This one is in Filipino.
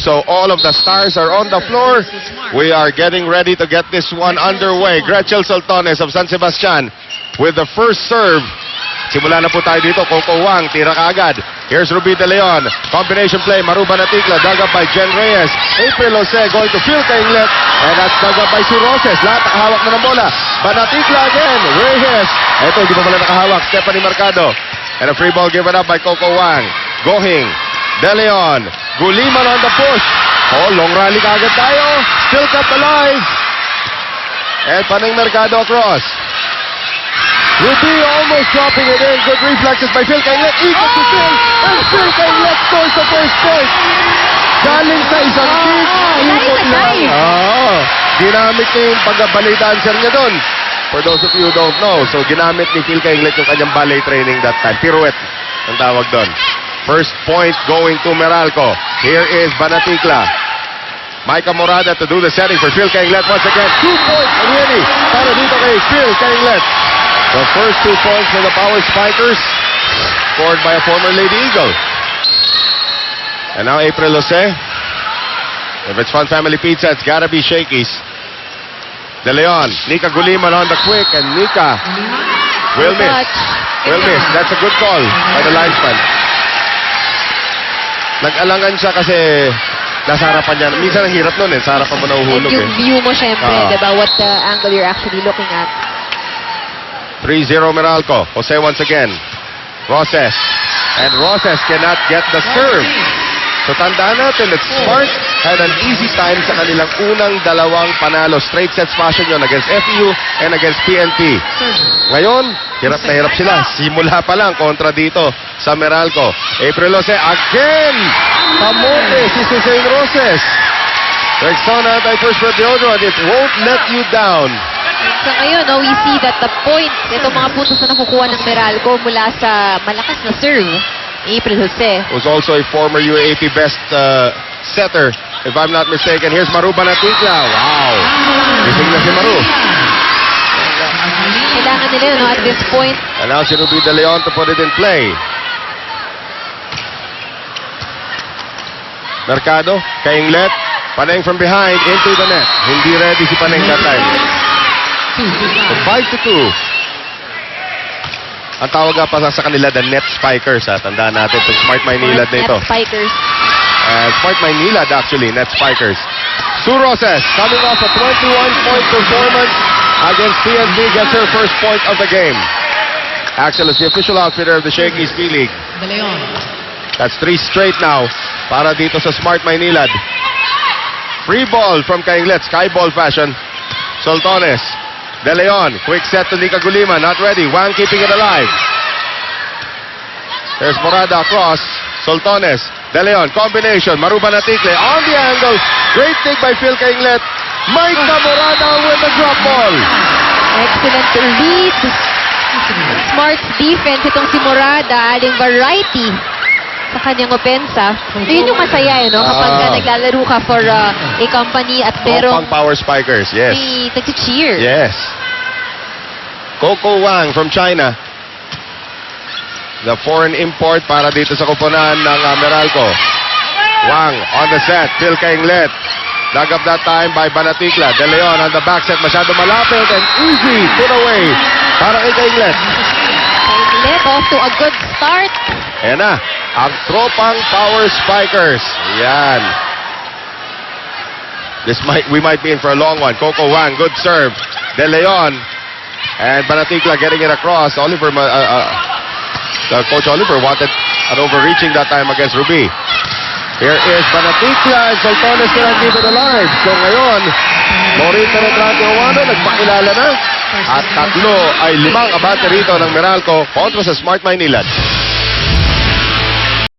So all of the stars are on the floor. We are getting ready to get this one underway. Gretchen Soltones of San Sebastian with the first serve. Simula na po tayo dito. Coco Wang, tira kaagad. Here's Ruby De Leon. Combination play. Maru Banaticla, dug up by Jen Reyes. April Jose going to Phil Kainglet. And that's dug up by Sue Roses. Lahat nakahawak na ng bola. Banaticla again. Reyes. Ito, hindi pa pala nakahawak. Stephanie Mercado. And a free ball given up by Coco Wang. Gohing. De Leon. Guliman on the push. Oh, long rally kaagad tayo. Still kept alive. And Panay Mercado across. Ruby almost dropping it in. Good reflexes by Phil Kainglet. Ikot to Phil. And Phil Kainglet scores the first point. Galing sa isang kick. Ikot lang. Ginamit niya yung pag-ballet dancer niya doon. For those of you who don't know, so ginamit ni Phil Kainglet yung kanyang ballet training that time. Pirouette ang tawag doon. First point going to Meralco. Here is Banaticla. Micah Morada to do the setting for Phil Kainglet once again. 2 points already para dito kay Phil Kainglet. The first 2 points for the Power Spikers, scored by a former Lady Eagle. And now April Jose. If it's Fun Family Pizza, it's gotta be Shakey's. De Leon, Nika Guliman on the quick, and Nika will miss. Will miss. That's a good call by the linesman. Nag-alangan siya kasi nasa harapan niya. Minsan ang hirap nun sa harapan mo nahuhulog. And yung view mo syempre, diba? What the angle you're actually looking at. 3-0 Meralco. Jose once again. Roses. And Roses cannot get the serve. So tandaan natin that Smart had an easy time sa kanilang unang dalawang panalo. Straight sets fashion yun against FEU and against PNP. Ngayon, hirap na hirap sila. Simula pa lang kontra dito sa Meralco. April Jose again! Kamote si Susan Roses. Rexona anti-first for deodorant. It won't let you down. So ngayon, we see that the points, itong mga puntos na nakukuha ng Meralco mula sa malakas na serve, April Jose. Was also a former UAAP best setter, if I'm not mistaken. Here's Maru Banaticla. Wow! Gising na si Maru. Kailangan nila yun, at this point. And now si Ruby De Leon to put it in play. Mercado, Kainglet, Paneng from behind, into the net. Hindi ready si Paneng that time. So 5-2. Ang tawag nga pa sa kanila, the net spikers. Tandaan natin itong Smart Maynilad na ito. Net spikers. Smart Maynilad actually, net spikers. Sue Roses coming off a 21-point performance against PNP, gets her first point of the game. Axel is the official outfitter of the Shakey's P-League. That's 3 straight now para dito sa Smart Maynilad. Free ball from Kainglet, sky ball fashion. Soltones. De Leon, quick set to Nika Guliman, not ready. Wang keeping it alive. There's Morada across. Soltones. De Leon, combination. Maru Banaticla on the angle. Great take by Phil Kainglet. Micah Morada with the drop ball. Excellent read. Smart defense itong si Morada, adding variety sa kanyang opensa. Yun yung masaya, kapag naglalaro ka for a company at merong Power Spikers, yes. nag-cheer. Yes. Coco Wang from China. The foreign import para dito sa kuponan ng Meralco. Wang on the set. Phil Kainglet. Dug up that time by Banaticla. De Leon on the back set. Masyado malapit and easy. Put away para kay Kainglet. Kainglet off to a good start. Ayan na. Ang tropang Power Spikers. Yan. We might be in for a long one. Coco Wang, good serve. De Leon. And Banaticla getting it across. Oliver, Coach Oliver wanted an overreaching that time against Ruby. Here is Banaticla and Soltones still keep it alive. So ngayon, Maureen Penetrante Owano nagpakilala na. At 3 ay 5 abate rito ng Meralco kontra sa Smart Maynilad.